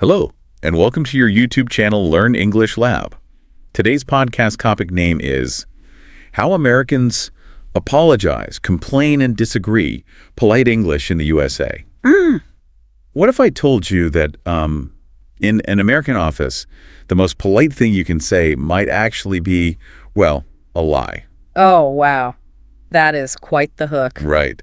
Hello, and welcome to your YouTube channel, Learn English Lab. Today's podcast topic name is How Americans Apologize, Complain, and Disagree, Polite English in the USA. What if I told you that in an American office, the most polite thing you can say might actually be, well, a lie? Oh, wow. That is quite the hook. Right.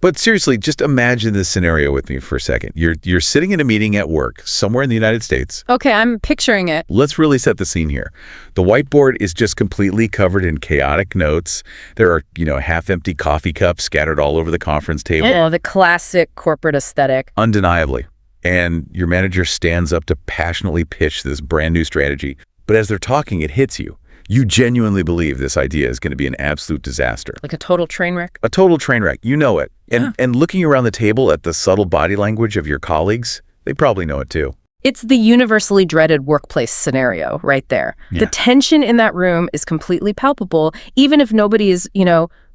But seriously, just imagine this scenario with me for a second. You're sitting in a meeting at work somewhere in the United States. Okay, I'm picturing it. Let's really set the scene here. The whiteboard is just completely covered in chaotic notes. There are, half-empty coffee cups scattered all over the conference table. Oh, the classic corporate aesthetic. Undeniably. And your manager stands up to passionately pitch this brand new strategy. But as they're talking, it hits you. You genuinely believe this idea is going to be an absolute disaster. Like a total train wreck? A total train wreck. You know it. And looking around the table at the subtle body language of your colleagues, they probably know it too. It's the universally dreaded workplace scenario right there. Yeah. The tension in that room is completely palpable, even if nobody is,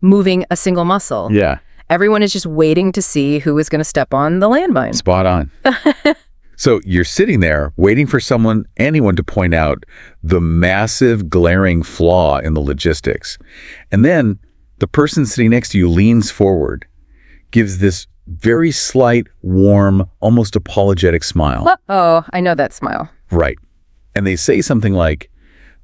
moving a single muscle. Yeah. Everyone is just waiting to see who is going to step on the landmine. Spot on. So you're sitting there waiting for anyone to point out the massive glaring flaw in the logistics. And then the person sitting next to you leans forward, gives this very slight, warm, almost apologetic smile. Oh, I know that smile. Right. And they say something like,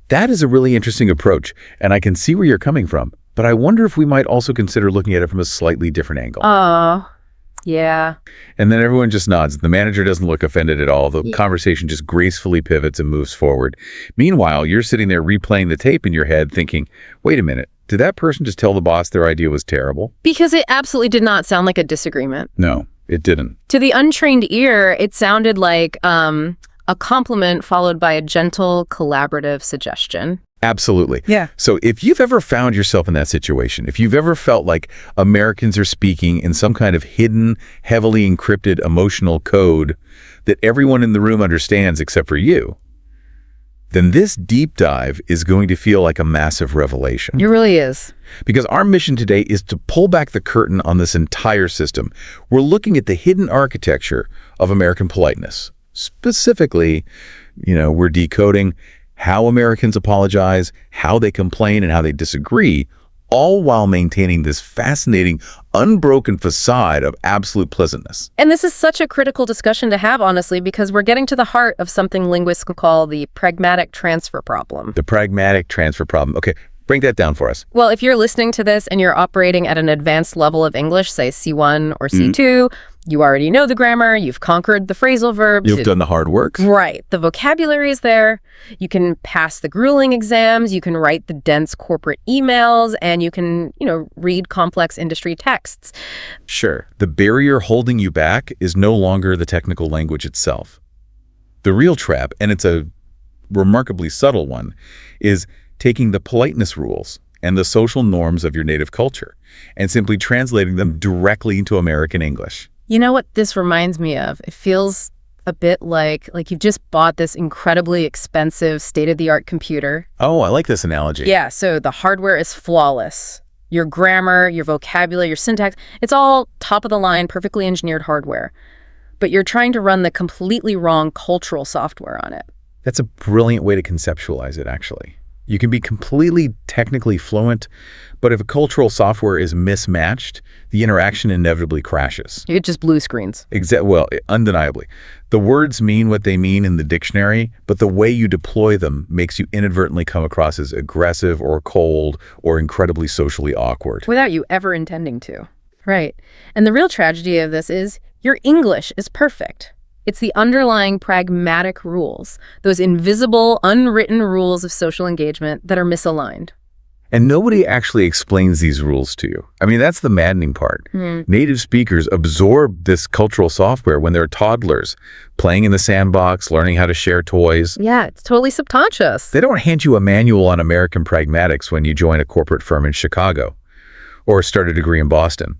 that is a really interesting approach, and I can see where you're coming from, but I wonder if we might also consider looking at it from a slightly different angle. Oh, yeah. And then everyone just nods. The manager doesn't look offended at all. The conversation just gracefully pivots and moves forward. Meanwhile, you're sitting there replaying the tape in your head thinking, wait a minute, did that person just tell the boss their idea was terrible? Because it absolutely did not sound like a disagreement. No, it didn't. To the untrained ear, it sounded like a compliment followed by a gentle, collaborative suggestion. Absolutely. Yeah. So if you've ever found yourself in that situation, if you've ever felt like Americans are speaking in some kind of hidden, heavily encrypted emotional code that everyone in the room understands except for you, then this deep dive is going to feel like a massive revelation. It really is. Because our mission today is to pull back the curtain on this entire system. We're looking at the hidden architecture of American politeness. Specifically, we're decoding how Americans apologize, how they complain, and how they disagree, all while maintaining this fascinating, unbroken facade of absolute pleasantness. And this is such a critical discussion to have, honestly, because we're getting to the heart of something linguists call the pragmatic transfer problem. The pragmatic transfer problem. Okay, break that down for us. Well, if you're listening to this and you're operating at an advanced level of English, say C1 or C2, you already know the grammar, you've conquered the phrasal verbs. You've done the hard work. Right. The vocabulary is there. You can pass the grueling exams, you can write the dense corporate emails, and you can, read complex industry texts. Sure. The barrier holding you back is no longer the technical language itself. The real trap, and it's a remarkably subtle one, is taking the politeness rules and the social norms of your native culture and simply translating them directly into American English. You know what this reminds me of? It feels a bit like you've just bought this incredibly expensive state-of-the-art computer. Oh, I like this analogy. Yeah, so the hardware is flawless. Your grammar, your vocabulary, your syntax, it's all top-of-the-line, perfectly engineered hardware. But you're trying to run the completely wrong cultural software on it. That's a brilliant way to conceptualize it, actually. You can be completely technically fluent, but if a cultural software is mismatched, the interaction inevitably crashes. It just blue screens. Well, undeniably. The words mean what they mean in the dictionary, but the way you deploy them makes you inadvertently come across as aggressive or cold or incredibly socially awkward. Without you ever intending to. Right. And the real tragedy of this is your English is perfect. It's the underlying pragmatic rules, those invisible, unwritten rules of social engagement that are misaligned. And nobody actually explains these rules to you. I mean, that's the maddening part. Native speakers absorb this cultural software when they're toddlers, playing in the sandbox, learning how to share toys. Yeah, it's totally subconscious. They don't hand you a manual on American pragmatics when you join a corporate firm in Chicago or start a degree in Boston.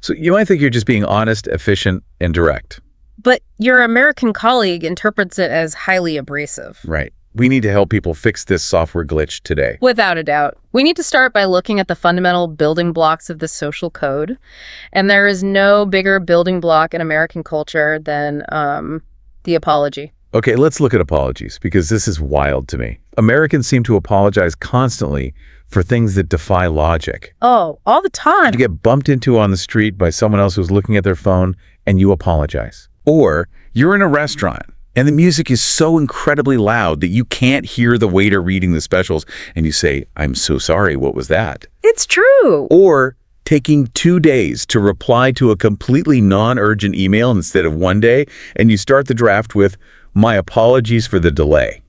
So you might think you're just being honest, efficient, and direct. But your American colleague interprets it as highly abrasive. Right. We need to help people fix this software glitch today. Without a doubt. We need to start by looking at the fundamental building blocks of the social code. And there is no bigger building block in American culture than the apology. Okay, let's look at apologies, because this is wild to me. Americans seem to apologize constantly for things that defy logic. Oh, all the time. You get bumped into on the street by someone else who's looking at their phone, and you apologize. Or you're in a restaurant, and the music is so incredibly loud that you can't hear the waiter reading the specials, and you say, "I'm so sorry, what was that?" It's true. Or taking 2 days to reply to a completely non-urgent email instead of 1 day, and you start the draft with, "My apologies for the delay."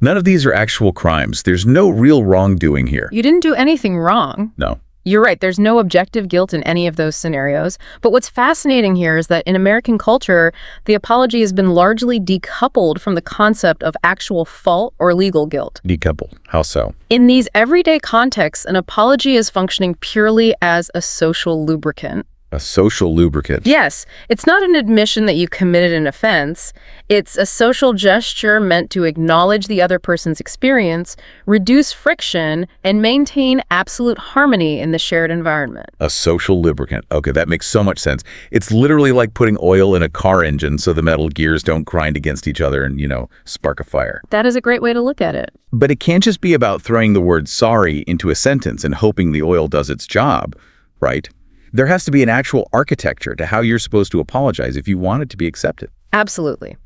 None of these are actual crimes. There's no real wrongdoing here. You didn't do anything wrong. No. You're right. There's no objective guilt in any of those scenarios. But what's fascinating here is that in American culture, the apology has been largely decoupled from the concept of actual fault or legal guilt. Decoupled. How so? In these everyday contexts, an apology is functioning purely as a social lubricant. A social lubricant. Yes, it's not an admission that you committed an offense. It's a social gesture meant to acknowledge the other person's experience, reduce friction, and maintain absolute harmony in the shared environment. A social lubricant. Okay, that makes so much sense. It's literally like putting oil in a car engine so the metal gears don't grind against each other and, spark a fire. That is a great way to look at it. But it can't just be about throwing the word sorry into a sentence and hoping the oil does its job, right? There has to be an actual architecture to how you're supposed to apologize if you want it to be accepted. Absolutely.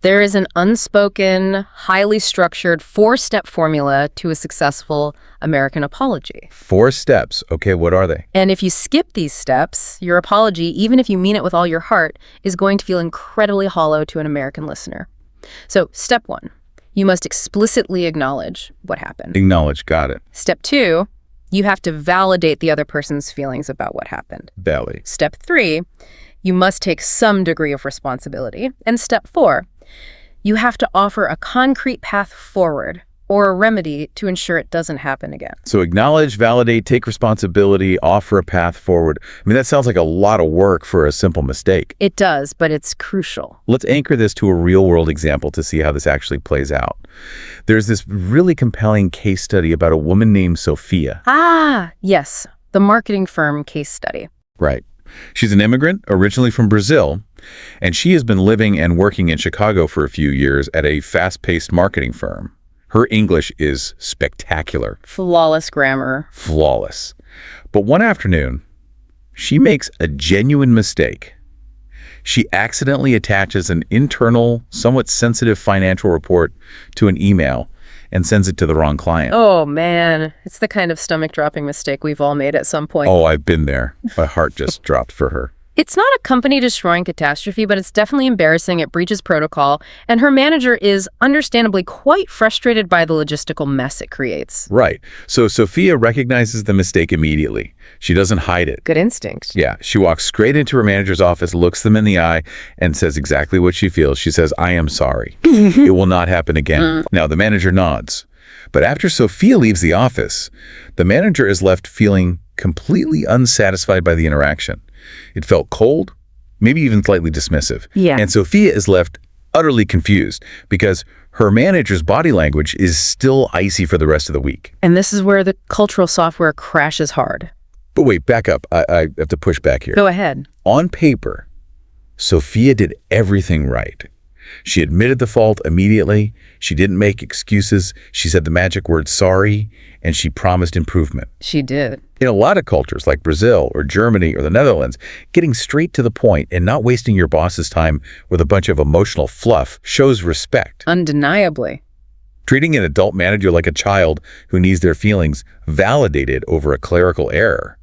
There is an unspoken, highly structured 4-step formula to a successful American apology. 4 steps. Okay, what are they? And if you skip these steps, your apology, even if you mean it with all your heart, is going to feel incredibly hollow to an American listener. So, step 1, you must explicitly acknowledge what happened. Acknowledge, got it. Step 2, you have to validate the other person's feelings about what happened. Validate. Step 3, you must take some degree of responsibility. And step 4, you have to offer a concrete path forward or a remedy to ensure it doesn't happen again. So acknowledge, validate, take responsibility, offer a path forward. I mean, that sounds like a lot of work for a simple mistake. It does, but it's crucial. Let's anchor this to a real-world example to see how this actually plays out. There's this really compelling case study about a woman named Sophia. Ah, yes, the marketing firm case study. Right. She's an immigrant, originally from Brazil, and she has been living and working in Chicago for a few years at a fast-paced marketing firm. Her English is spectacular. Flawless grammar. Flawless. But one afternoon, she makes a genuine mistake. She accidentally attaches an internal, somewhat sensitive financial report to an email and sends it to the wrong client. Oh, man. It's the kind of stomach-dropping mistake we've all made at some point. Oh, I've been there. My heart just dropped for her. It's not a company-destroying catastrophe, but it's definitely embarrassing. It breaches protocol, and her manager is understandably quite frustrated by the logistical mess it creates. Right. So Sophia recognizes the mistake immediately. She doesn't hide it. Good instinct. Yeah. She walks straight into her manager's office, looks them in the eye, and says exactly what she feels. She says, "I am sorry. It will not happen again." Now, the manager nods. But after Sophia leaves the office, the manager is left feeling completely unsatisfied by the interaction. It felt cold, maybe even slightly dismissive. Yeah. And Sophia is left utterly confused because her manager's body language is still icy for the rest of the week. And this is where the cultural software crashes hard. But wait, back up. I have to push back here. Go ahead. On paper, Sophia did everything right. She admitted the fault immediately. She didn't make excuses. She said the magic word sorry, and she promised improvement. She did. In a lot of cultures like Brazil or Germany or the Netherlands, getting straight to the point and not wasting your boss's time with a bunch of emotional fluff shows respect. Undeniably. Treating an adult manager like a child who needs their feelings validated over a clerical error.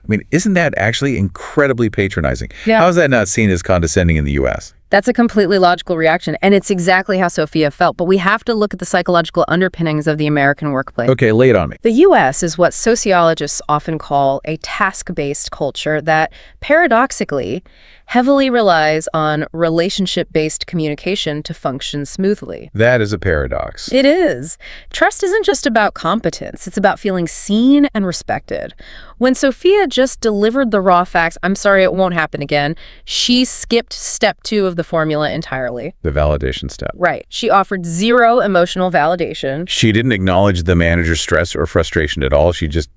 I mean, isn't that actually incredibly patronizing? Yeah. How is that not seen as condescending in the U.S.? That's a completely logical reaction, and it's exactly how Sophia felt. But we have to look at the psychological underpinnings of the American workplace. Okay, lay it on me. The U.S. is what sociologists often call a task-based culture that, paradoxically, heavily relies on relationship-based communication to function smoothly. That is a paradox. It is. Trust isn't just about competence. It's about feeling seen and respected. When Sophia just delivered the raw facts, "I'm sorry, it won't happen again," she skipped step 2 of the the formula entirely. The validation step. Right. She offered zero emotional validation. She didn't acknowledge the manager's stress or frustration at all. She just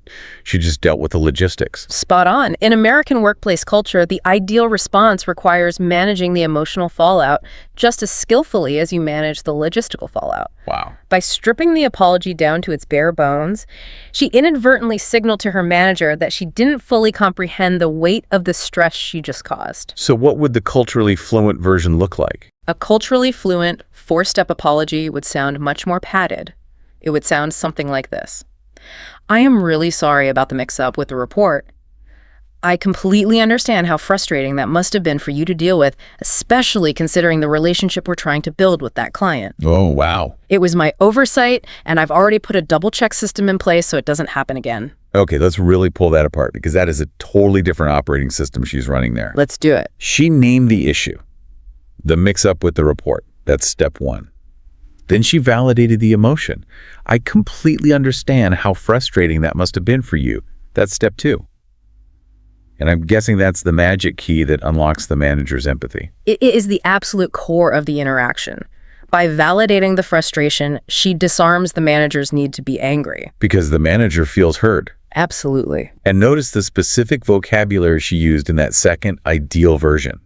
dealt with the logistics. Spot on. In American workplace culture, the ideal response requires managing the emotional fallout just as skillfully as you manage the logistical fallout. Wow. By stripping the apology down to its bare bones, she inadvertently signaled to her manager that she didn't fully comprehend the weight of the stress she just caused. So what would the culturally fluent version look like? A culturally fluent, four-step apology would sound much more padded. It would sound something like this. I am really sorry about the mix-up with the report. I completely understand how frustrating that must have been for you to deal with, especially considering the relationship we're trying to build with that client. Oh, wow. It was my oversight, and I've already put a double-check system in place so it doesn't happen again. Okay, let's really pull that apart because that is a totally different operating system she's running there. Let's do it. She named the issue, the mix-up with the report. That's step one. Then she validated the emotion. I completely understand how frustrating that must have been for you. That's step two. And I'm guessing that's the magic key that unlocks the manager's empathy. It is the absolute core of the interaction. By validating the frustration, she disarms the manager's need to be angry. Because the manager feels heard. Absolutely. And notice the specific vocabulary she used in that second ideal version.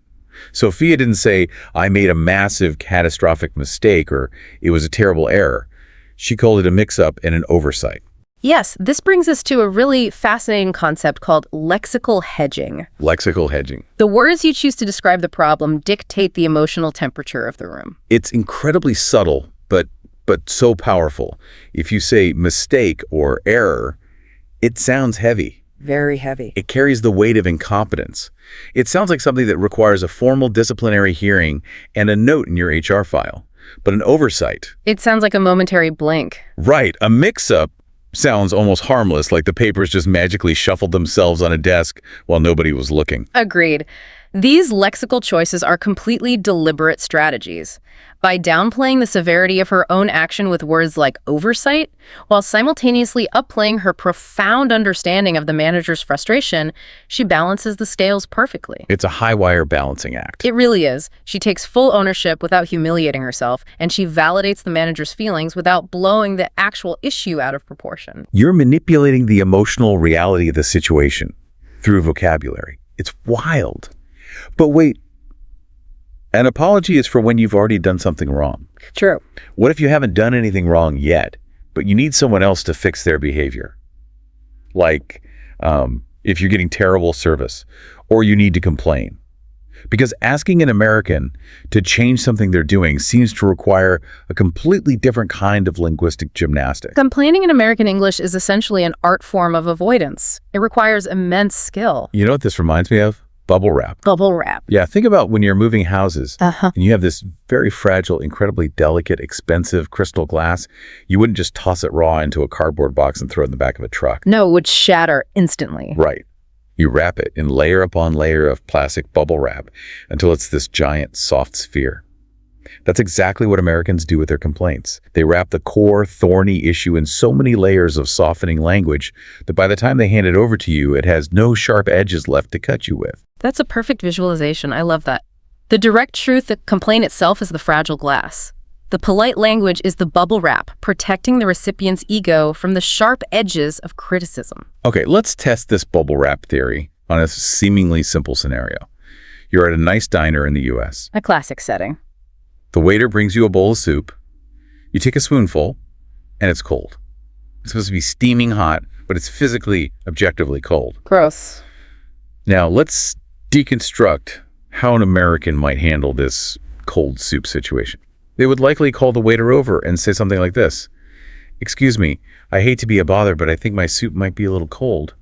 Sophia didn't say, I made a massive catastrophic mistake or it was a terrible error. She called it a mix-up and an oversight. Yes, this brings us to a really fascinating concept called lexical hedging. Lexical hedging. The words you choose to describe the problem dictate the emotional temperature of the room. It's incredibly subtle, but so powerful. If you say mistake or error, it sounds heavy. Very heavy. It carries the weight of incompetence. It sounds like something that requires a formal disciplinary hearing and a note in your HR file. But an oversight. It sounds like a momentary blink. Right. A mix-up sounds almost harmless, like the papers just magically shuffled themselves on a desk while nobody was looking. Agreed. These lexical choices are completely deliberate strategies. By downplaying the severity of her own action with words like oversight, while simultaneously upplaying her profound understanding of the manager's frustration, she balances the scales perfectly. It's a high-wire balancing act. It really is. She takes full ownership without humiliating herself, and she validates the manager's feelings without blowing the actual issue out of proportion. You're manipulating the emotional reality of the situation through vocabulary. It's wild. But wait, an apology is for when you've already done something wrong. True. What if you haven't done anything wrong yet, but you need someone else to fix their behavior? Like, if you're getting terrible service, or you need to complain. Because asking an American to change something they're doing seems to require a completely different kind of linguistic gymnastics. Complaining in American English is essentially an art form of avoidance. It requires immense skill. You know what this reminds me of? Bubble wrap. Bubble wrap. Yeah, think about when you're moving houses Uh-huh. and you have this very fragile, incredibly delicate, expensive crystal glass. You wouldn't just toss it raw into a cardboard box and throw it in the back of a truck. No, it would shatter instantly. Right. You wrap it in layer upon layer of plastic bubble wrap until it's this giant, soft sphere. That's exactly what Americans do with their complaints. They wrap the core, thorny issue in so many layers of softening language that by the time they hand it over to you, it has no sharp edges left to cut you with. That's a perfect visualization. I love that. The direct truth, the complaint itself, is the fragile glass. The polite language is the bubble wrap, protecting the recipient's ego from the sharp edges of criticism. Okay, let's test this bubble wrap theory on a seemingly simple scenario. You're at a nice diner in the U.S. A classic setting. The waiter brings you a bowl of soup. You take a spoonful, and it's cold. It's supposed to be steaming hot, but it's physically, objectively cold. Gross. Now, let's deconstruct how an American might handle this cold soup situation. They would likely call the waiter over and say something like this. Excuse me, I hate to be a bother, but I think my soup might be a little cold.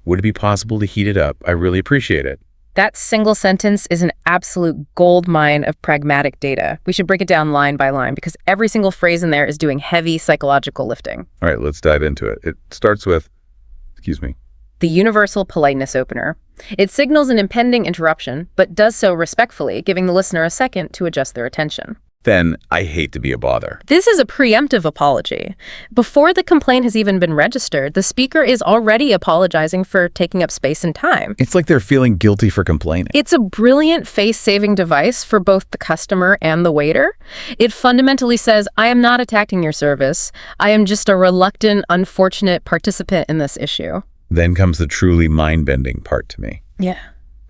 Would it be possible to heat it up? I really appreciate it. That single sentence is an absolute gold mine of pragmatic data. We should break it down line by line because every single phrase in there is doing heavy psychological lifting. All right, let's dive into it. It starts with, excuse me. The universal politeness opener. It signals an impending interruption, but does so respectfully, giving the listener a second to adjust their attention. then I hate to be a bother. This is a preemptive apology. Before the complaint has even been registered, the speaker is already apologizing for taking up space and time. It's like they're feeling guilty for complaining. It's a brilliant face-saving device for both the customer and the waiter. It fundamentally says, I am not attacking your service. I am just a reluctant, unfortunate participant in this issue. Then comes the truly mind-bending part to me. Yeah.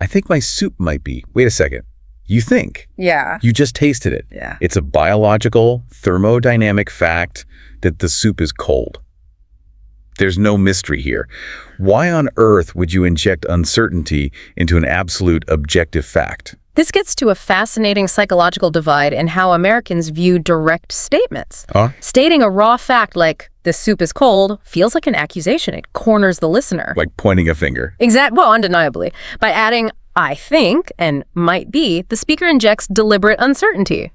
I think my soup might be. Wait a second. You think? Yeah. You just tasted it. Yeah. It's a biological, thermodynamic fact that the soup is cold. There's no mystery here. Why on earth would you inject uncertainty into an absolute objective fact? This gets to a fascinating psychological divide in how Americans view direct statements. Stating a raw fact like, this soup is cold, feels like an accusation. It corners the listener. Like pointing a finger. Well, undeniably. By adding, I think, and might be, the speaker injects deliberate uncertainty.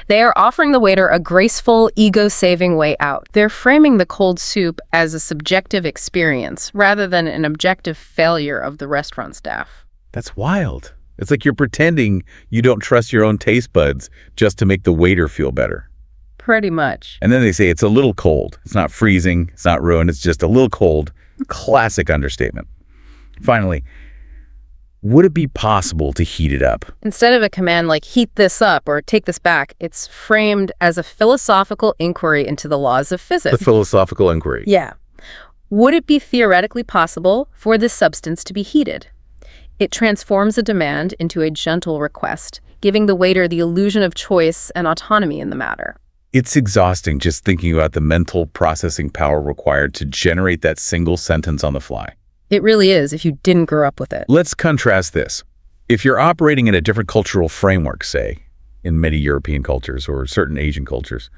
They are offering the waiter a graceful, ego-saving way out. They're framing the cold soup as a subjective experience rather than an objective failure of the restaurant staff. That's wild. It's like you're pretending you don't trust your own taste buds just to make the waiter feel better. Pretty much. And then they say it's a little cold. It's not freezing. It's not ruined. It's just a little cold. Classic understatement. Finally, would it be possible to heat it up? Instead of a command like heat this up or take this back, it's framed as a philosophical inquiry into the laws of physics. The philosophical inquiry. Yeah. Would it be theoretically possible for this substance to be heated? It transforms a demand into a gentle request, giving the waiter the illusion of choice and autonomy in the matter. It's exhausting just thinking about the mental processing power required to generate that single sentence on the fly. It really is if you didn't grow up with it. Let's contrast this. If you're operating in a different cultural framework, say, in many European cultures or certain Asian cultures,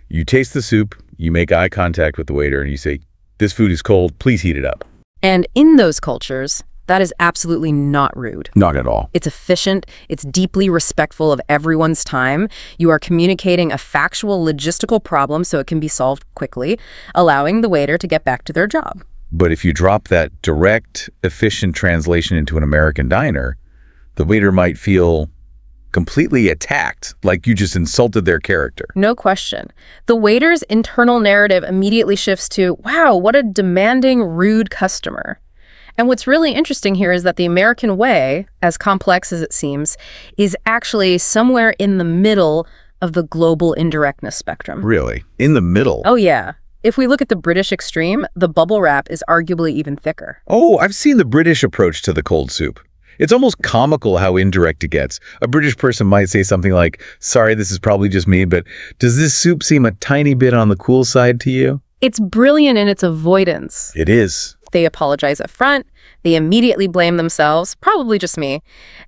you taste the soup, you make eye contact with the waiter, and you say, this food is cold, please heat it up. And in those cultures, that is absolutely not rude. Not at all. It's efficient. It's deeply respectful of everyone's time. You are communicating a factual, logistical problem so it can be solved quickly, allowing the waiter to get back to their job. But if you drop that direct, efficient translation into an American diner, the waiter might feel completely attacked, like you just insulted their character. No question. The waiter's internal narrative immediately shifts to, wow, what a demanding, rude customer. And what's really interesting here is that the American way, as complex as it seems, is actually somewhere in the middle of the global indirectness spectrum. Really? In the middle? Oh, yeah. If we look at the British extreme, the bubble wrap is arguably even thicker. Oh, I've seen the British approach to the cold soup. It's almost comical how indirect it gets. A British person might say something like, sorry, this is probably just me, but does this soup seem a tiny bit on the cool side to you? It's brilliant in its avoidance. It is. They apologize up front, they immediately blame themselves, probably just me,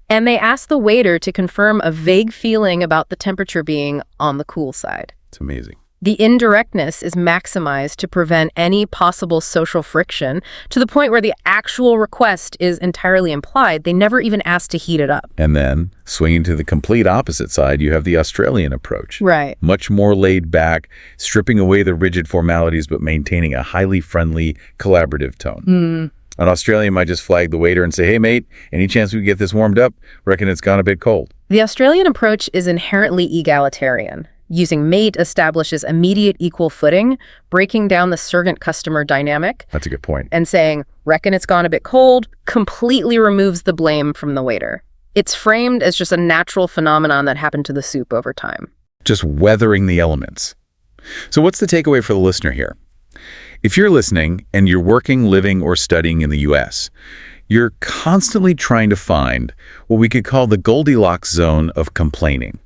and they ask the waiter to confirm a vague feeling about the temperature being on the cool side. It's amazing. The indirectness is maximized to prevent any possible social friction to the point where the actual request is entirely implied. They never even ask to heat it up. And then, swinging to the complete opposite side, you have the Australian approach. Right. Much more laid back, stripping away the rigid formalities, but maintaining a highly friendly, collaborative tone. An Australian might just flag the waiter and say, hey, mate, any chance we can get this warmed up? Reckon it's gone a bit cold. The Australian approach is inherently egalitarian. Using mate establishes immediate equal footing, breaking down the servant-customer dynamic. That's a good point. And saying, reckon it's gone a bit cold, completely removes the blame from the waiter. It's framed as just a natural phenomenon that happened to the soup over time. Just weathering the elements. So what's the takeaway for the listener here? If you're listening and you're working, living, or studying in the U.S., you're constantly trying to find what we could call the Goldilocks zone of complaining.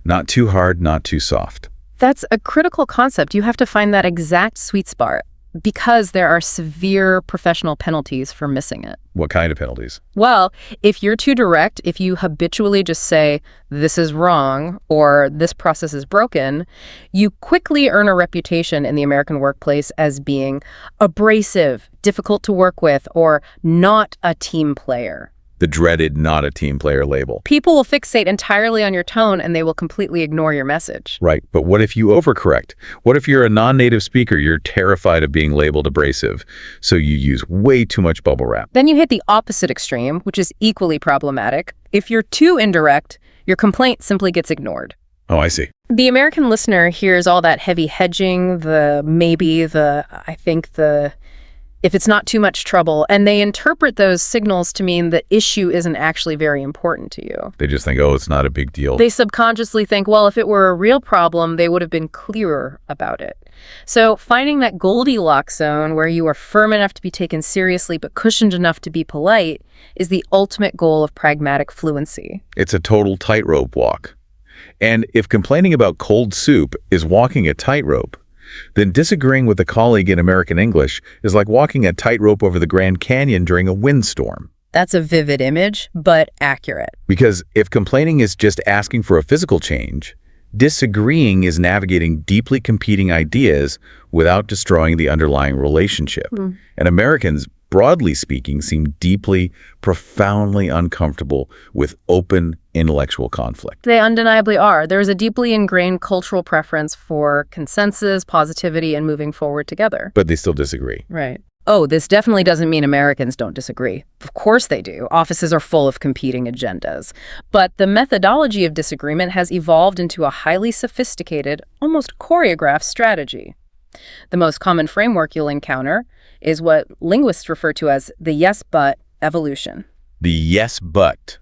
Not too hard, not too soft. That's a critical concept. You have to find that exact sweet spot because there are severe professional penalties for missing it. What kind of penalties? Well, if you're too direct, if you habitually just say, this is wrong, or this process is broken, you quickly earn a reputation in the American workplace as being abrasive, difficult to work with, or not a team player. The dreaded not a team player label. People will fixate entirely on your tone and they will completely ignore your message. Right, but what if you overcorrect? What if you're a non-native speaker, you're terrified of being labeled abrasive, so you use way too much bubble wrap? Then you hit the opposite extreme, which is equally problematic. If you're too indirect, your complaint simply gets ignored. Oh, I see. The American listener hears all that heavy hedging, the maybe, the I think, the if it's not too much trouble, and they interpret those signals to mean the issue isn't actually very important to you. They just think, oh, it's not a big deal. They subconsciously think, well, if it were a real problem, they would have been clearer about it. So finding that Goldilocks zone where you are firm enough to be taken seriously but cushioned enough to be polite is the ultimate goal of pragmatic fluency. It's a total tightrope walk. And if complaining about cold soup is walking a tightrope, then disagreeing with a colleague in American English is like walking a tightrope over the Grand Canyon during a windstorm. That's a vivid image, but accurate. Because if complaining is just asking for a physical change, disagreeing is navigating deeply competing ideas without destroying the underlying relationship. And Americans, broadly speaking, seem deeply, profoundly uncomfortable with open intellectual conflict. They undeniably are. There's a deeply ingrained cultural preference for consensus, positivity, and moving forward together. But they still disagree. Right. Oh, this definitely doesn't mean Americans don't disagree. Of course they do. Offices are full of competing agendas. But the methodology of disagreement has evolved into a highly sophisticated, almost choreographed strategy. The most common framework you'll encounter is what linguists refer to as the yes-but evolution. The yes, but.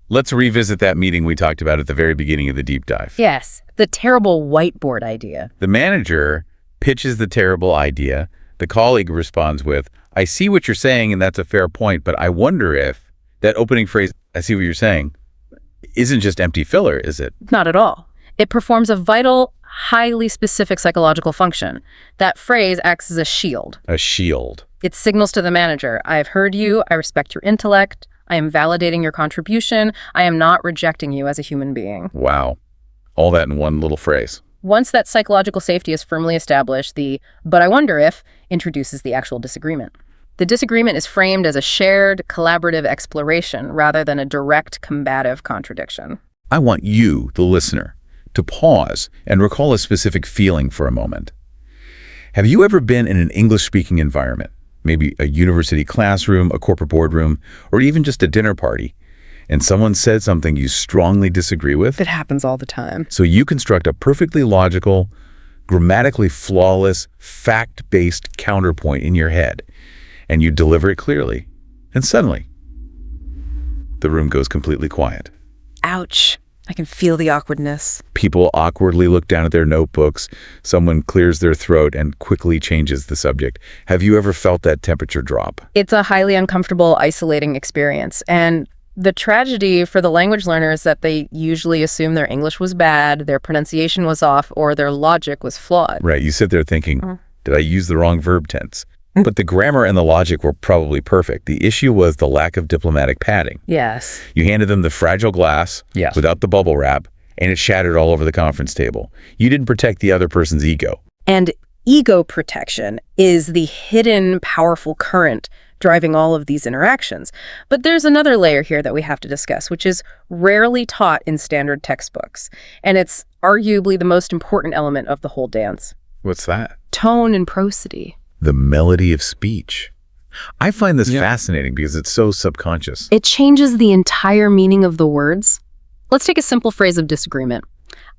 Let's revisit that meeting we talked about at the very beginning of the deep dive. Yes, the terrible whiteboard idea. The manager pitches the terrible idea. The colleague responds with, I see what you're saying, and that's a fair point, but I wonder if that opening phrase, I see what you're saying, isn't just empty filler, is it? Not at all. It performs a vital, highly specific psychological function. That phrase acts as a shield. A shield. It signals to the manager, I have heard you, I respect your intellect, I am validating your contribution, I am not rejecting you as a human being. Wow. All that in one little phrase. Once that psychological safety is firmly established, the "but I wonder if" introduces the actual disagreement. The disagreement is framed as a shared, collaborative exploration rather than a direct, combative contradiction. I want you, the listener, to pause and recall a specific feeling for a moment. Have you ever been in an English-speaking environment, maybe a university classroom, a corporate boardroom, or even just a dinner party, and someone said something you strongly disagree with? It happens all the time. So you construct a perfectly logical, grammatically flawless, fact-based counterpoint in your head, and you deliver it clearly. And suddenly, the room goes completely quiet. Ouch. I can feel the awkwardness. People awkwardly look down at their notebooks. Someone clears their throat and quickly changes the subject. Have you ever felt that temperature drop? It's a highly uncomfortable, isolating experience. And the tragedy for the language learner is that they usually assume their English was bad, their pronunciation was off, or their logic was flawed. Right. You sit there thinking, did I use the wrong verb tense? But the grammar and the logic were probably perfect. The issue was the lack of diplomatic padding. Yes. You handed them the fragile glass without the bubble wrap, and it shattered all over the conference table. You didn't protect the other person's ego. And ego protection is the hidden, powerful current driving all of these interactions. But there's another layer here that we have to discuss, which is rarely taught in standard textbooks. And it's arguably the most important element of the whole dance. What's that? Tone and prosody. The melody of speech. I find this fascinating because it's so subconscious. It changes the entire meaning of the words. Let's take a simple phrase of disagreement.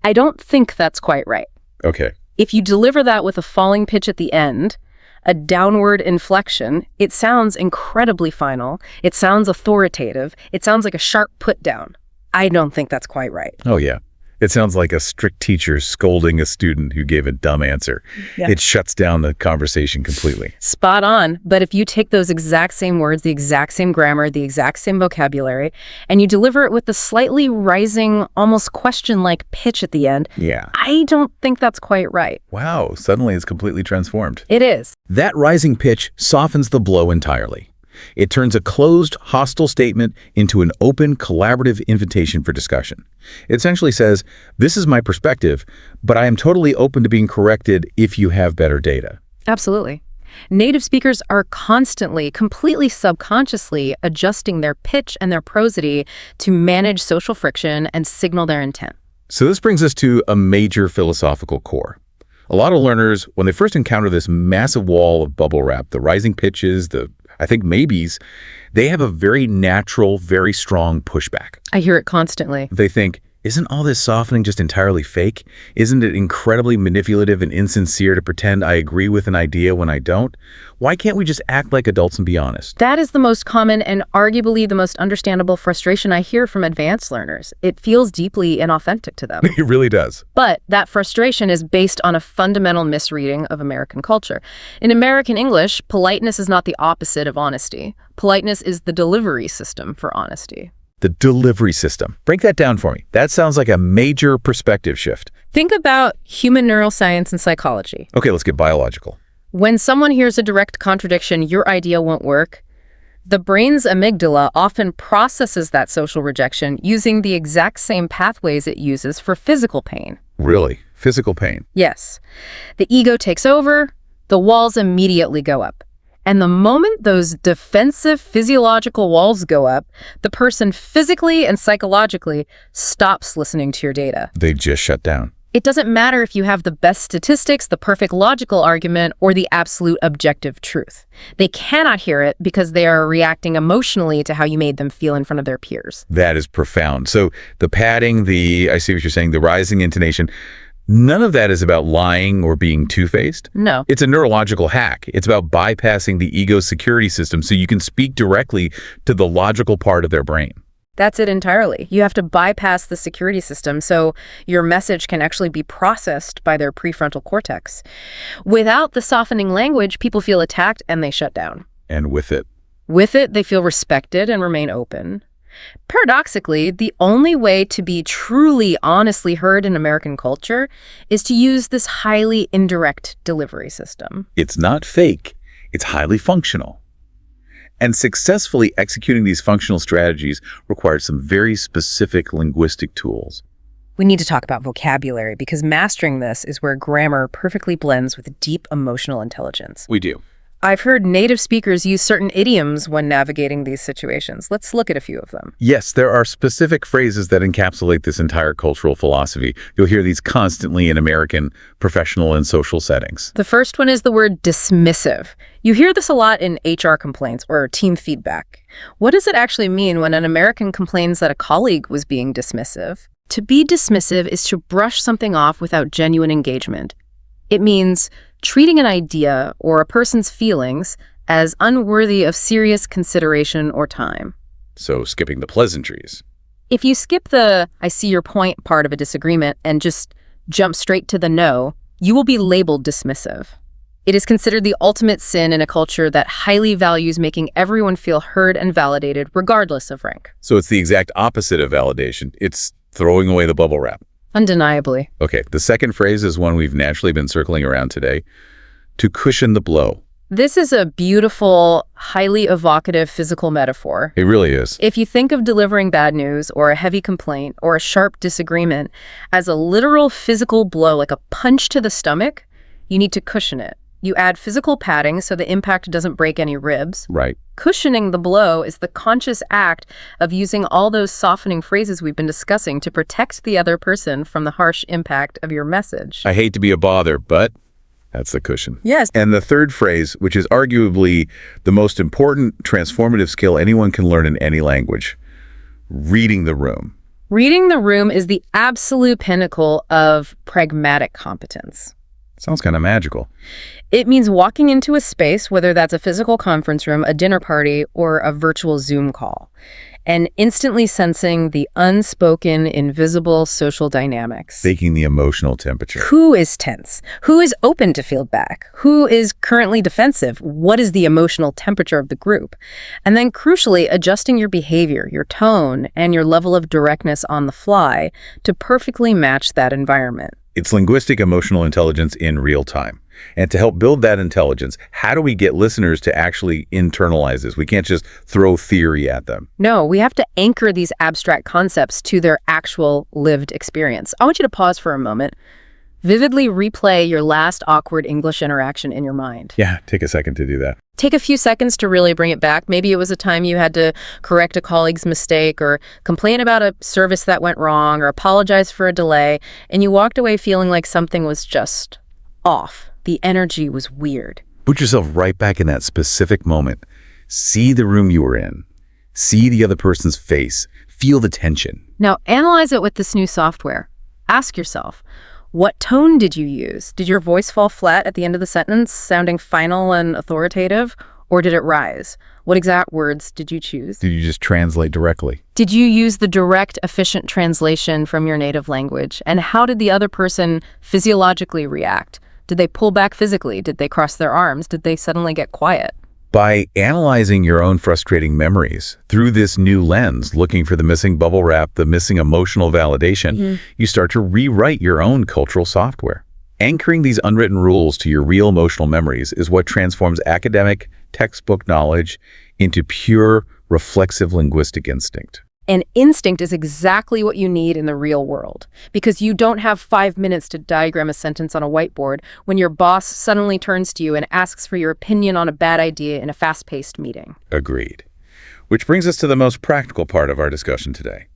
I don't think that's quite right. Okay. If you deliver that with a falling pitch at the end, a downward inflection, it sounds incredibly final. It sounds authoritative. It sounds like a sharp put down. I don't think that's quite right. Oh, yeah. It sounds like a strict teacher scolding a student who gave a dumb answer. Yeah. It shuts down the conversation completely. Spot on. But if you take those exact same words, the exact same grammar, the exact same vocabulary, and you deliver it with the slightly rising, almost question-like pitch at the end, I don't think that's quite right. Wow. Suddenly it's completely transformed. It is. That rising pitch softens the blow entirely. It turns a closed, hostile statement into an open, collaborative invitation for discussion. It essentially says, this is my perspective, but I am totally open to being corrected if you have better data. Absolutely. Native speakers are constantly, completely subconsciously adjusting their pitch and their prosody to manage social friction and signal their intent. So this brings us to a major philosophical core. A lot of learners, when they first encounter this massive wall of bubble wrap, the rising pitches, I think maybes, they have a very natural, very strong pushback. I hear it constantly. They think, Isn't all this softening just entirely fake? Isn't it incredibly manipulative and insincere to pretend I agree with an idea when I don't? Why can't we just act like adults and be honest? That is the most common and arguably the most understandable frustration I hear from advanced learners. It feels deeply inauthentic to them. It really does. But that frustration is based on a fundamental misreading of American culture. In American English, politeness is not the opposite of honesty. Politeness is the delivery system for honesty. The delivery system. Break that down for me. That sounds like a major perspective shift. Think about human neuroscience and psychology. Okay, let's get biological. When someone hears a direct contradiction, your idea won't work, the brain's amygdala often processes that social rejection using the exact same pathways it uses for physical pain. Really? Physical pain? Yes. The ego takes over, the walls immediately go up. And the moment those defensive physiological walls go up, the person physically and psychologically stops listening to your data. They just shut down. It doesn't matter if you have the best statistics, the perfect logical argument, or the absolute objective truth. They cannot hear it because they are reacting emotionally to how you made them feel in front of their peers. That is profound. So the padding, I see what you're saying, the rising intonation, none of that is about lying or being two-faced. No. It's a neurological hack. It's about bypassing the ego's security system so you can speak directly to the logical part of their brain. That's it entirely. You have to bypass the security system so your message can actually be processed by their prefrontal cortex. Without the softening language, people feel attacked and they shut down. And with it? With it, they feel respected and remain open. Paradoxically, the only way to be truly honestly heard in American culture is to use this highly indirect delivery system. It's not fake. It's highly functional. And successfully executing these functional strategies requires some very specific linguistic tools. We need to talk about vocabulary because mastering this is where grammar perfectly blends with deep emotional intelligence. We do. I've heard native speakers use certain idioms when navigating these situations. Let's look at a few of them. Yes, there are specific phrases that encapsulate this entire cultural philosophy. You'll hear these constantly in American professional and social settings. The first one is the word dismissive. You hear this a lot in HR complaints or team feedback. What does it actually mean when an American complains that a colleague was being dismissive? To be dismissive is to brush something off without genuine engagement. It means treating an idea or a person's feelings as unworthy of serious consideration or time. So skipping the pleasantries. If you skip the "I see your point" part of a disagreement and just jump straight to the no, you will be labeled dismissive. It is considered the ultimate sin in a culture that highly values making everyone feel heard and validated regardless of rank. So it's the exact opposite of validation. It's throwing away the bubble wrap. Undeniably. Okay, the second phrase is one we've naturally been circling around today. To cushion the blow. This is a beautiful, highly evocative physical metaphor. It really is. If you think of delivering bad news or a heavy complaint or a sharp disagreement as a literal physical blow, like a punch to the stomach, you need to cushion it. You add physical padding so the impact doesn't break any ribs. Right. Cushioning the blow is the conscious act of using all those softening phrases we've been discussing to protect the other person from the harsh impact of your message. I hate to be a bother, but that's the cushion. Yes. And the third phrase, which is arguably the most important transformative skill anyone can learn in any language, reading the room. Reading the room is the absolute pinnacle of pragmatic competence. Sounds kind of magical. It means walking into a space, whether that's a physical conference room, a dinner party, or a virtual Zoom call, and instantly sensing the unspoken, invisible social dynamics. Faking the emotional temperature. Who is tense? Who is open to feedback? Who is currently defensive? What is the emotional temperature of the group? And then crucially, adjusting your behavior, your tone, and your level of directness on the fly to perfectly match that environment. It's linguistic emotional intelligence in real time. And to help build that intelligence, how do we get listeners to actually internalize this? We can't just throw theory at them. No, we have to anchor these abstract concepts to their actual lived experience. I want you to pause for a moment. Vividly replay your last awkward English interaction in your mind. Yeah, take a second to do that. Take a few seconds to really bring it back. Maybe it was a time you had to correct a colleague's mistake or complain about a service that went wrong or apologize for a delay, and you walked away feeling like something was just off. The energy was weird. Put yourself right back in that specific moment. See the room you were in. See the other person's face. Feel the tension. Now, analyze it with this new software. Ask yourself, what tone did you use? Did your voice fall flat at the end of the sentence, sounding final and authoritative? Or did it rise? What exact words did you choose? Did you just translate directly? Did you use the direct, efficient translation from your native language? And how did the other person physiologically react? Did they pull back physically? Did they cross their arms? Did they suddenly get quiet? By analyzing your own frustrating memories through this new lens, looking for the missing bubble wrap, the missing emotional validation, you start to rewrite your own cultural software. Anchoring these unwritten rules to your real emotional memories is what transforms academic, textbook knowledge into pure, reflexive linguistic instinct. And instinct is exactly what you need in the real world, because you don't have 5 minutes to diagram a sentence on a whiteboard when your boss suddenly turns to you and asks for your opinion on a bad idea in a fast-paced meeting. Agreed. Which brings us to the most practical part of our discussion today,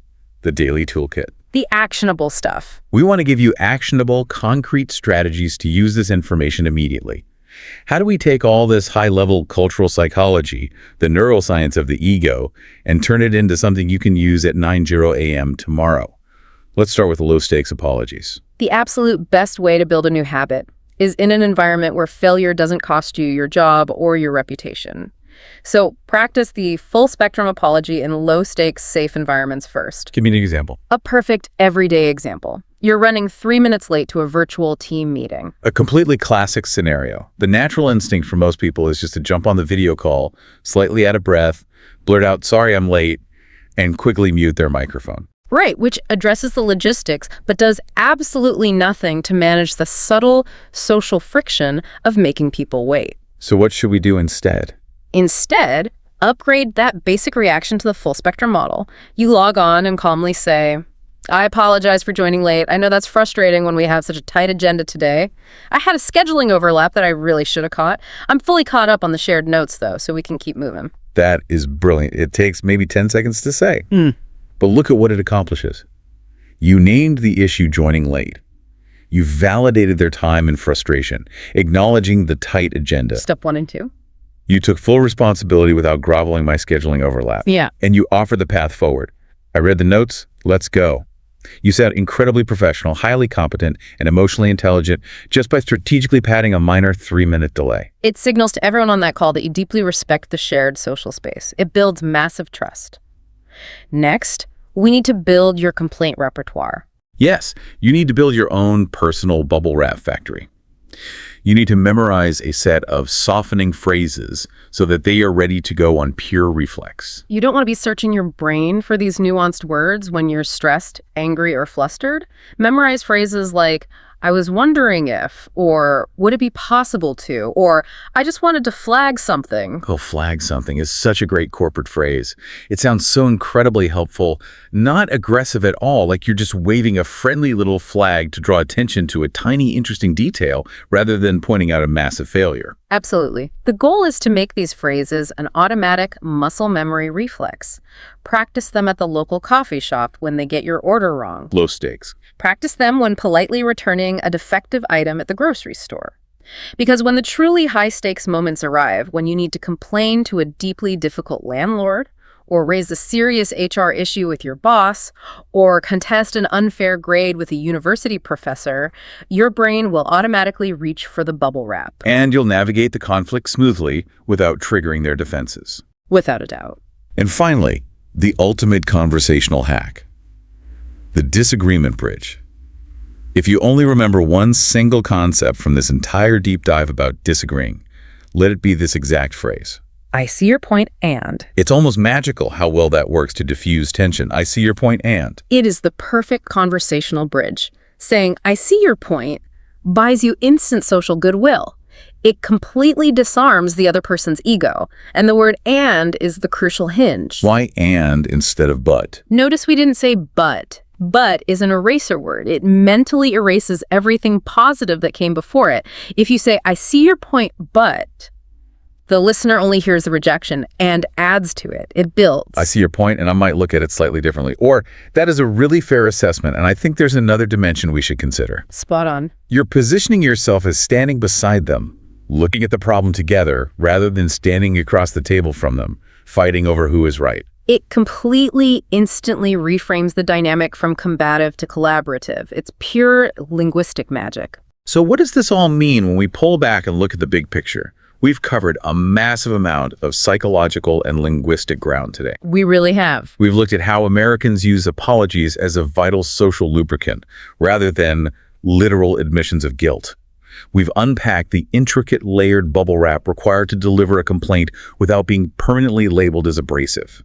the daily toolkit. The actionable stuff. We want to give you actionable, concrete strategies to use this information immediately. How do we take all this high-level cultural psychology, the neuroscience of the ego, and turn it into something you can use at 9:00 a.m. tomorrow? Let's start with low-stakes apologies. The absolute best way to build a new habit is in an environment where failure doesn't cost you your job or your reputation. So practice the full spectrum apology in low-stakes, safe environments first. Give me an example. A perfect everyday example. You're running 3 minutes late to a virtual team meeting. A completely classic scenario. The natural instinct for most people is just to jump on the video call, slightly out of breath, blurt out, "Sorry, I'm late," and quickly mute their microphone. Right, which addresses the logistics, but does absolutely nothing to manage the subtle social friction of making people wait. So what should we do instead? Instead, upgrade that basic reaction to the full spectrum model. You log on and calmly say, "I apologize for joining late. I know that's frustrating when we have such a tight agenda today. I had a scheduling overlap that I really should have caught. I'm fully caught up on the shared notes, though, so we can keep moving." That is brilliant. It takes maybe 10 seconds to say. But look at what it accomplishes. You named the issue joining late. You validated their time and frustration, acknowledging the tight agenda. Step 1 and 2. You took full responsibility without groveling my scheduling overlap. Yeah. And you offered the path forward. I read the notes. Let's go. You sound incredibly professional, highly competent, and emotionally intelligent just by strategically padding a minor 3-minute delay. It signals to everyone on that call that you deeply respect the shared social space. It builds massive trust. Next, we need to build your complaint repertoire. Yes, you need to build your own personal bubble wrap factory. You need to memorize a set of softening phrases so that they are ready to go on pure reflex. You don't want to be searching your brain for these nuanced words when you're stressed, angry, or flustered. Memorize phrases like, "I was wondering if," or "would it be possible to," or "I just wanted to flag something." Oh, flag something is such a great corporate phrase. It sounds so incredibly helpful, not aggressive at all, like you're just waving a friendly little flag to draw attention to a tiny, interesting detail rather than pointing out a massive failure. Absolutely. The goal is to make these phrases an automatic muscle memory reflex. Practice them at the local coffee shop when they get your order wrong. Low stakes. Practice them when politely returning a defective item at the grocery store. Because when the truly high-stakes moments arrive, when you need to complain to a deeply difficult landlord, or raise a serious HR issue with your boss, or contest an unfair grade with a university professor, your brain will automatically reach for the bubble wrap. And you'll navigate the conflict smoothly without triggering their defenses. Without a doubt. And finally, the ultimate conversational hack. The disagreement bridge. If you only remember one single concept from this entire deep dive about disagreeing, let it be this exact phrase. I see your point, and. It's almost magical how well that works to diffuse tension. I see your point, and. It is the perfect conversational bridge. Saying, "I see your point," buys you instant social goodwill. It completely disarms the other person's ego. And the word "and" is the crucial hinge. Why and instead of but? Notice we didn't say but. But is an eraser word. It mentally erases everything positive that came before it. If you say, "I see your point, but," the listener only hears the rejection and adds to it. It builds. I see your point, and I might look at it slightly differently. Or, that is a really fair assessment, and I think there's another dimension we should consider. Spot on. You're positioning yourself as standing beside them, looking at the problem together, rather than standing across the table from them, fighting over who is right. It completely, instantly reframes the dynamic from combative to collaborative. It's pure linguistic magic. So what does this all mean when we pull back and look at the big picture? We've covered a massive amount of psychological and linguistic ground today. We really have. We've looked at how Americans use apologies as a vital social lubricant rather than literal admissions of guilt. We've unpacked the intricate layered bubble wrap required to deliver a complaint without being permanently labeled as abrasive.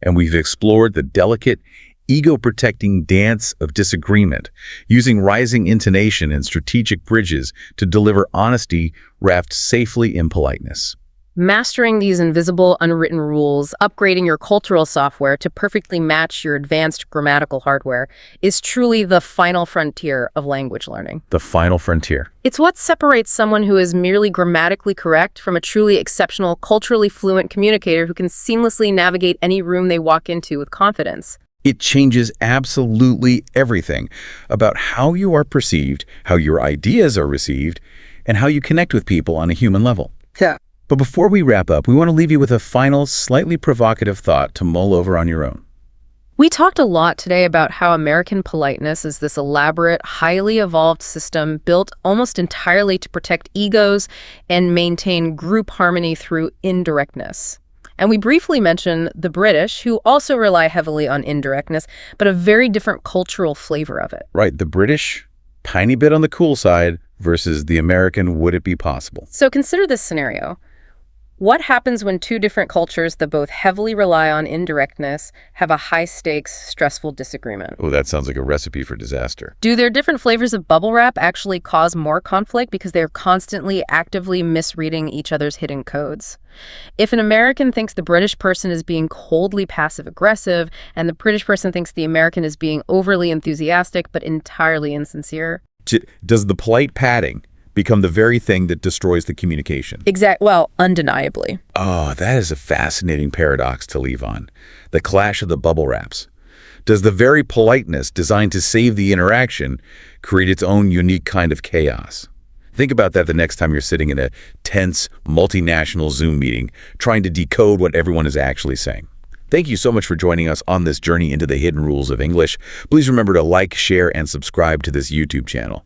And we've explored the delicate, ego-protecting dance of disagreement, using rising intonation and strategic bridges to deliver honesty wrapped safely in politeness. Mastering these invisible, unwritten rules, upgrading your cultural software to perfectly match your advanced grammatical hardware, is truly the final frontier of language learning. The final frontier. It's what separates someone who is merely grammatically correct from a truly exceptional, culturally fluent communicator who can seamlessly navigate any room they walk into with confidence. It changes absolutely everything about how you are perceived, how your ideas are received, and how you connect with people on a human level. Yeah. But before we wrap up, we want to leave you with a final, slightly provocative thought to mull over on your own. We talked a lot today about how American politeness is this elaborate, highly evolved system built almost entirely to protect egos and maintain group harmony through indirectness. And we briefly mentioned the British, who also rely heavily on indirectness, but a very different cultural flavor of it. Right, the British, tiny bit on the cool side, versus the American, would it be possible? So consider this scenario. What happens when two different cultures that both heavily rely on indirectness have a high-stakes, stressful disagreement? Oh, that sounds like a recipe for disaster. Do their different flavors of bubble wrap actually cause more conflict because they're constantly actively misreading each other's hidden codes? If an American thinks the British person is being coldly passive-aggressive and the British person thinks the American is being overly enthusiastic but entirely insincere? Does the polite padding become the very thing that destroys the communication? Well, undeniably. Oh, that is a fascinating paradox to leave on. The clash of the bubble wraps. Does the very politeness designed to save the interaction create its own unique kind of chaos? Think about that the next time you're sitting in a tense, multinational Zoom meeting trying to decode what everyone is actually saying. Thank you so much for joining us on this journey into the hidden rules of English. Please remember to like, share, and subscribe to this YouTube channel.